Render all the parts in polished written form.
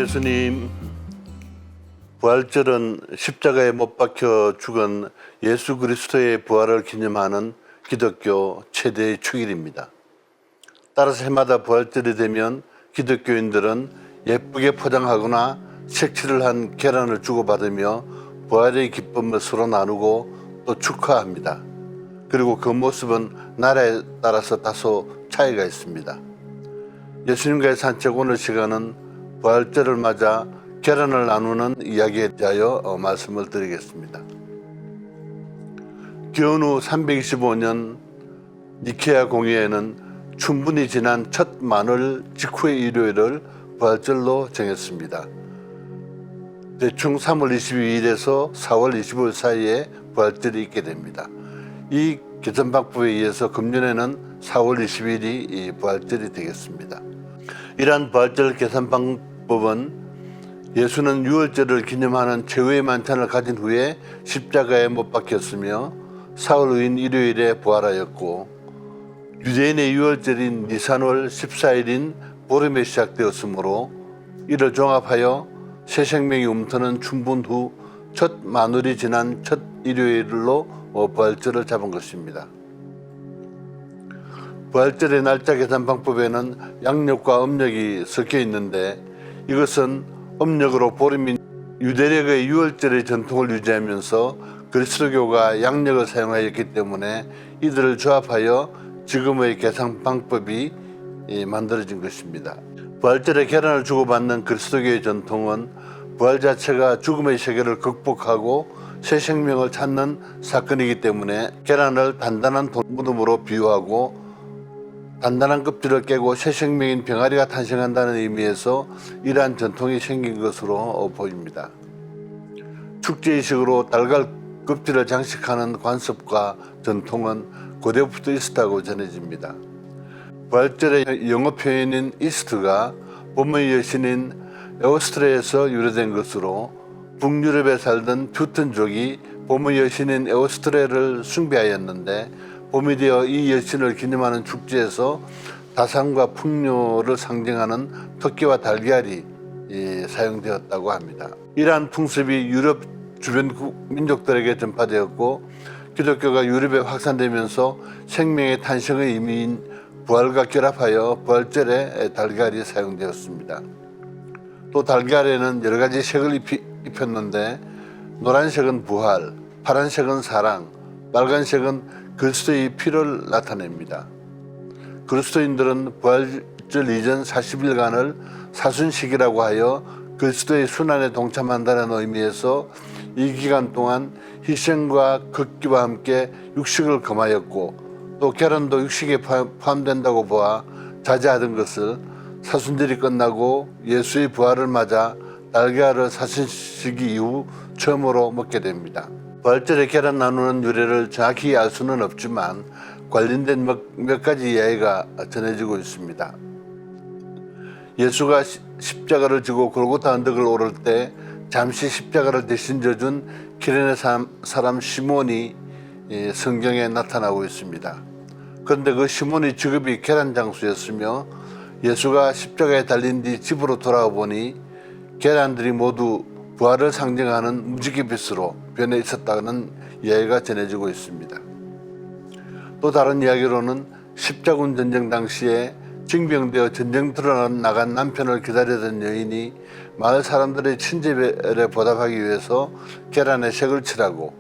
예수님, 부활절은 십자가에 못 박혀 죽은 예수 그리스도의 부활을 기념하는 기독교 최대의 축일입니다. 따라서 해마다 부활절이 되면 기독교인들은 예쁘게 포장하거나 색칠을 한 계란을 주고받으며 부활의 기쁨을 서로 나누고 또 축하합니다. 그리고 그 모습은 나라에 따라서 다소 차이가 있습니다. 예수님과의 산책 오늘 시간은 부활절을 맞아 계란을 나누는 이야기에 대하여 말씀을 드리겠습니다. 기원 후 325년 니케아 공의회는 충분히 지난 첫 만월 직후의 일요일을 부활절로 정했습니다. 대충 3월 22일에서 4월 25일 사이에 부활절이 있게 됩니다. 이 계산방법에 의해서 금년에는 4월 20일이 부활절이 되겠습니다. 이러한 부활절 계산 방법은 예수는 유월절을 기념하는 최후의 만찬을 가진 후에 십자가에 못 박혔으며 사흘 후인 일요일에 부활하였고, 유대인의 유월절인 니산월 14일인 보름에 시작되었으므로 이를 종합하여 새 생명이 움트는 충분 후 첫 만월이 지난 첫 일요일로 부활절을 잡은 것입니다. 부활절의 날짜 계산 방법에는 양력과 음력이 섞여 있는데, 이것은 음력으로 보름인 유대력의 유월절의 전통을 유지하면서 그리스도교가 양력을 사용하였기 때문에 이들을 조합하여 지금의 계산 방법이 만들어진 것입니다. 부활절에 계란을 주고받는 그리스도교의 전통은 부활 자체가 죽음의 세계를 극복하고 새 생명을 찾는 사건이기 때문에 계란을 단단한 돌무덤으로 비유하고 단단한 껍질을 깨고 새 생명인 병아리가 탄생한다는 의미에서 이러한 전통이 생긴 것으로 보입니다. 축제의식으로 달걀 껍질을 장식하는 관습과 전통은 고대부터 있었다고 전해집니다. 부활절의 영어 표현인 이스트가 봄의 여신인 에오스트레에서 유래된 것으로 북유럽에 살던 퓨튼족이 봄의 여신인 에오스트레를 숭배하였는데, 봄이 되어 이 여신을 기념하는 축제에서 다산과 풍요를 상징하는 토끼와 달걀이 사용되었다고 합니다. 이러한 풍습이 유럽 주변 민족들에게 전파되었고, 기독교가 유럽에 확산되면서 생명의 탄생의 의미인 부활과 결합하여 부활절에 달걀이 사용되었습니다. 또 달걀에는 여러 가지 색을 입혔는데, 노란색은 부활, 파란색은 사랑, 빨간색은 그리스도의 피를 나타냅니다. 그리스도인들은 부활절 이전 40일간을 사순식이라고 하여 그리스도의 순환에 동참한다는 의미에서 이 기간 동안 희생과 걷기와 함께 육식을 금하였고, 또 계란도 육식에 포함된다고 보아 자제하던 것을 사순절이 끝나고 예수의 부활을 맞아 달걀을 사순식 이후 처음으로 먹게 됩니다. 부활절에 계란 나누는 유래를 정확히 알 수는 없지만 관련된 몇 가지 이야기가 전해지고 있습니다. 예수가 십자가를 지고 골고타 언덕을 오를 때 잠시 십자가를 대신 져준 기레네 사람 시몬이 성경에 나타나고 있습니다. 그런데 그 시몬의 직업이 계란 장수였으며, 예수가 십자가에 달린 뒤 집으로 돌아와 보니 계란들이 모두 부활을 상징하는 무지개빛으로 변해 있었다는 이야기가 전해지고 있습니다. 또 다른 이야기로는 십자군 전쟁 당시에 징병되어 전쟁터로 나간 남편을 기다리던 여인이 마을 사람들의 친절에 보답하기 위해서 계란에 색을 칠하고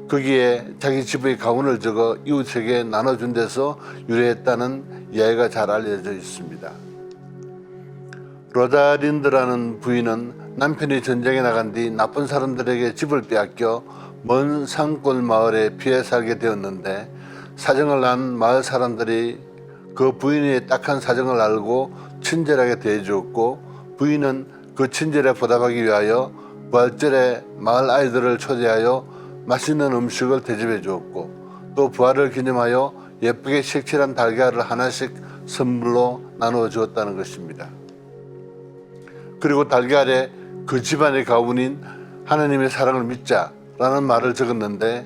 거기에 자기 집의 가훈을 적어 이웃에게 나눠준 데서 유래했다는 이야기가 잘 알려져 있습니다. 로다린드라는 부인은 남편이 전쟁에 나간 뒤 나쁜 사람들에게 집을 빼앗겨 먼 산골 마을에 피해 살게 되었는데, 사정을 안 마을 사람들이 그 부인의 딱한 사정을 알고 친절하게 대해주었고, 부인은 그 친절에 보답하기 위하여 부활절에 마을 아이들을 초대하여 맛있는 음식을 대접해 주었고, 또 부활을 기념하여 예쁘게 색칠한 달걀을 하나씩 선물로 나누어 주었다는 것입니다. 그리고 달걀에 그 집안의 가훈인 하나님의 사랑을 믿자라는 말을 적었는데,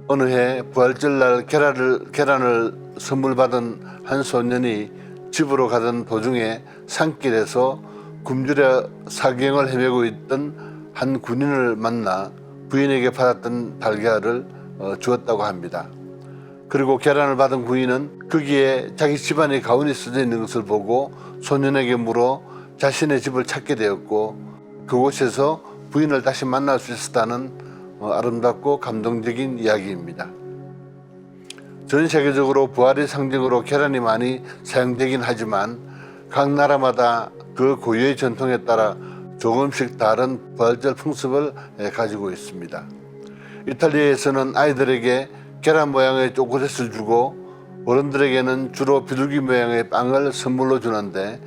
어느 해 부활절날 계란을 선물 받은 한 소년이 집으로 가던 도중에 산길에서 굶주려 사경을 헤매고 있던 한 군인을 만나 부인에게 받았던 달걀을 주었다고 합니다. 그리고 계란을 받은 군인은 거기에 자기 집안의 가훈이 써져 있는 것을 보고 소년에게 물어 자신의 집을 찾게 되었고, 그곳에서 부인을 다시 만날 수 있었다는 아름답고 감동적인 이야기입니다. 전 세계적으로 부활의 상징으로 계란이 많이 사용되긴 하지만 각 나라마다 그 고유의 전통에 따라 조금씩 다른 부활절 풍습을 가지고 있습니다. 이탈리아에서는 아이들에게 계란 모양의 초콜릿을 주고 어른들에게는 주로 비둘기 모양의 빵을 선물로 주는데,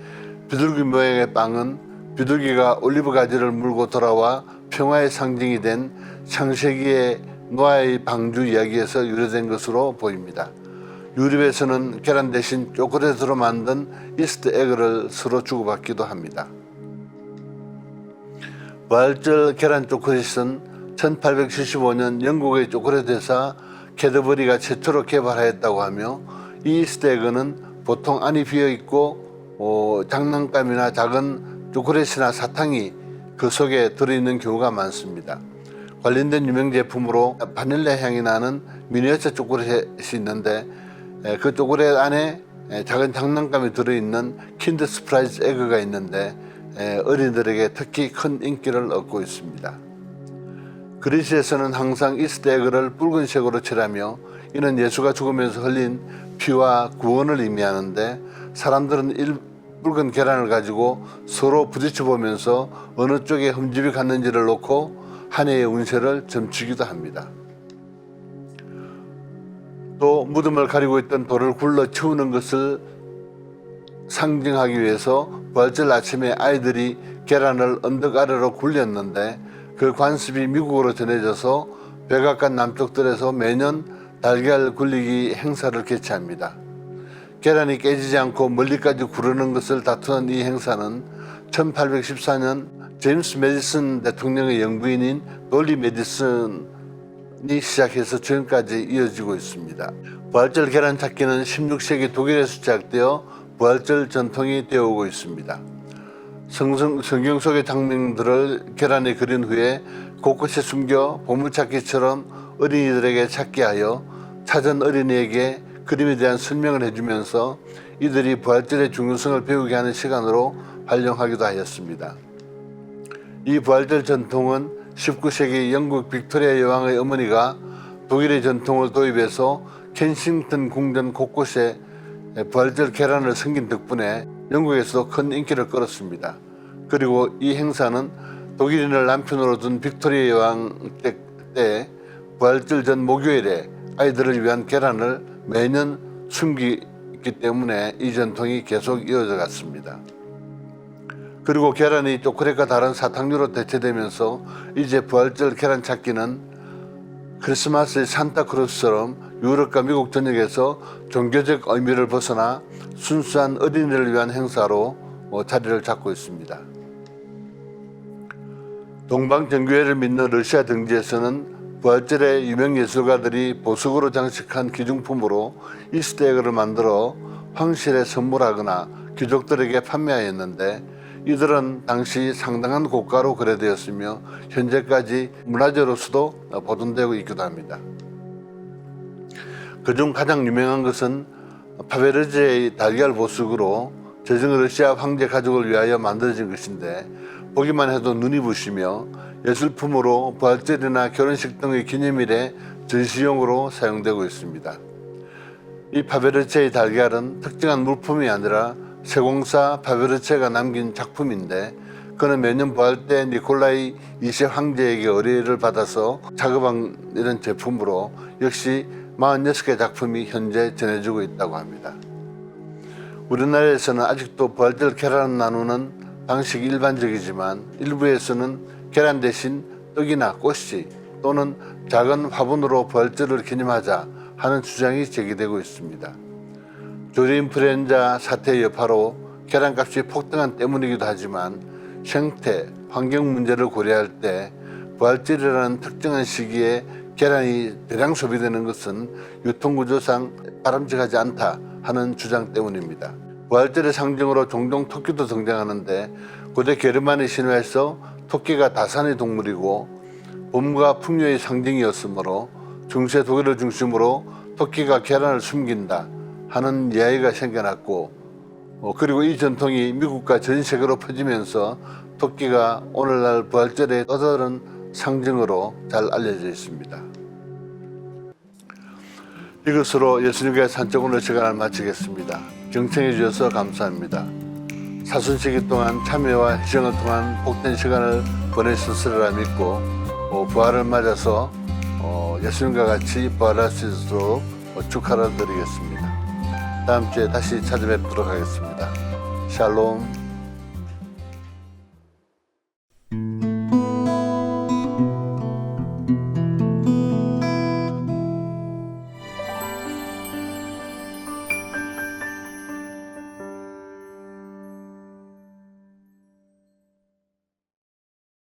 비둘기 모양의 빵은 비둘기가 올리브 가지를 물고 돌아와 평화의 상징이 된 창세기의 노아의 방주 이야기에서 유래된 것으로 보입니다. 유럽에서는 계란 대신 초콜릿으로 만든 이스터 에그를 서로 주고받기도 합니다. 부활절 계란 초콜릿은 1875년 영국의 초콜릿 회사 캐드버리가 최초로 개발하였다고 하며, 이 이스터 에그는 보통 안이 비어있고 장난감이나 작은 초콜릿이나 사탕이 그 속에 들어있는 경우가 많습니다. 관련된 유명 제품으로 바닐라 향이 나는 미니어처 초콜릿이 있는데, 그 초콜릿 안에 작은 장난감이 들어있는 킨더 스프라이즈 에그가 있는데 어린이들에게 특히 큰 인기를 얻고 있습니다. 그리스에서는 항상 이스터 에그를 붉은색으로 칠하며, 이는 예수가 죽으면서 흘린 피와 구원을 의미하는데, 사람들은 붉은 계란을 가지고 서로 부딪혀 보면서 어느 쪽에 흠집이 갔는지를 놓고 한 해의 운세를 점치기도 합니다. 또 무덤을 가리고 있던 돌을 굴러 치우는 것을 상징하기 위해서 부활절 아침에 아이들이 계란을 언덕 아래로 굴렸는데, 그 관습이 미국으로 전해져서 백악관 남쪽들에서 매년 달걀 굴리기 행사를 개최합니다. 계란이 깨지지 않고 멀리까지 구르는 것을 다투는 이 행사는 1814년 제임스 메디슨 대통령의 영부인인 돌리 메디슨이 시작해서 지금까지 이어지고 있습니다. 부활절 계란 찾기는 16세기 독일에서 시작되어 부활절 전통이 되어오고 있습니다. 성경 속의 장면들을 계란에 그린 후에 곳곳에 숨겨 보물찾기처럼 어린이들에게 찾게 하여 찾은 어린이에게 그림에 대한 설명을 해주면서 이들이 부활절의 중요성을 배우게 하는 시간으로 활용하기도 하였습니다. 이 부활절 전통은 19세기 영국 빅토리아 여왕의 어머니가 독일의 전통을 도입해서 켄싱턴 궁전 곳곳에 부활절 계란을 섬긴 덕분에 영국에서도 큰 인기를 끌었습니다. 그리고 이 행사는 독일인을 남편으로 둔 빅토리아 여왕 때 부활절 전 목요일에 아이들을 위한 계란을 매년 숨기기 때문에 이 전통이 계속 이어져 갔습니다. 그리고 계란이 초콜릿과 다른 사탕류로 대체되면서 이제 부활절 계란 찾기는 크리스마스의 산타크로스처럼 유럽과 미국 전역에서 종교적 의미를 벗어나 순수한 어린이를 위한 행사로 자리를 잡고 있습니다. 동방정교회를 믿는 러시아 등지에서는 부활절에 유명 예술가들이 보석으로 장식한 기중품으로 이스터 에그를 만들어 황실에 선물하거나 귀족들에게 판매하였는데, 이들은 당시 상당한 고가로 거래되었으며 현재까지 문화재로서도 보존되고 있기도 합니다. 그중 가장 유명한 것은 파베르제의 달걀 보석으로 저승 러시아 황제 가족을 위하여 만들어진 것인데, 보기만 해도 눈이 부시며 예술품으로 부활절이나 결혼식 등의 기념일에 전시용으로 사용되고 있습니다. 이 파베르체의 달걀은 특정한 물품이 아니라 세공사 파베르체가 남긴 작품인데, 그는 매년 부활 때 니콜라이 2세 황제에게 의뢰를 받아서 작업한 이런 제품으로 역시 46개 작품이 현재 전해지고 있다고 합니다. 우리나라에서는 아직도 부활절 계란을 나누는 방식이 일반적이지만, 일부에서는 계란 대신 떡이나 꽃씨 또는 작은 화분으로 부활절을 기념하자 하는 주장이 제기되고 있습니다. 조류 인플루엔자 사태의 여파로 계란값이 폭등한 때문이기도 하지만, 생태, 환경 문제를 고려할 때 부활절이라는 특정한 시기에 계란이 대량 소비되는 것은 유통구조상 바람직하지 않다 하는 주장 때문입니다. 부활절의 상징으로 종종 토끼도 등장하는데, 고대 게르만의 신화에서 토끼가 다산의 동물이고 봄과 풍요의 상징이었으므로 중세 독일을 중심으로 토끼가 계란을 숨긴다 하는 이야기가 생겨났고, 그리고 이 전통이 미국과 전 세계로 퍼지면서 토끼가 오늘날 부활절의 또 다른 상징으로 잘 알려져 있습니다. 이것으로 예수님과의 산책 오늘 시간을 마치겠습니다. 경청해 주셔서 감사합니다. 사순시기 동안 참여와 희생을 통한 복된 시간을 보내셨으리라 믿고, 부활을 맞아서 예수님과 같이 부활할 수 있도록 축하를 드리겠습니다. 다음 주에 다시 찾아뵙도록 하겠습니다. 샬롬.